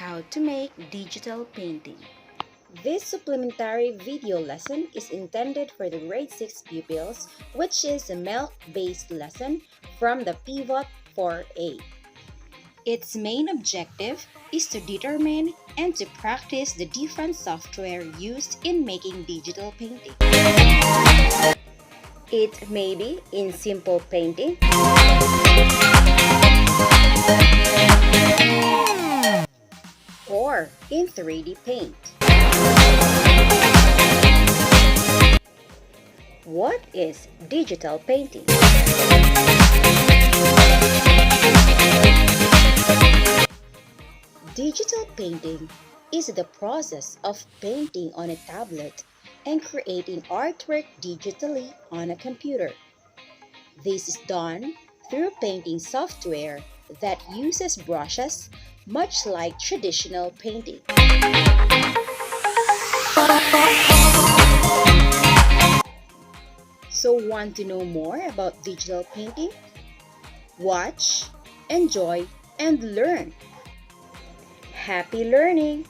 how to make digital painting. This supplementary video lesson is intended for the grade 6 pupils, which is a MELC-based lesson from the Pivot 4A. Its main objective is to determine and to practice the different software used in making digital painting. It may be in simple painting, or in 3D paint. What is digital painting? Digital painting is the process of painting on a tablet and creating artwork digitally on a computer. This is done through painting software that uses brushes, much like traditional painting. So, want to know more about digital painting? Watch, enjoy, and learn. Happy learning!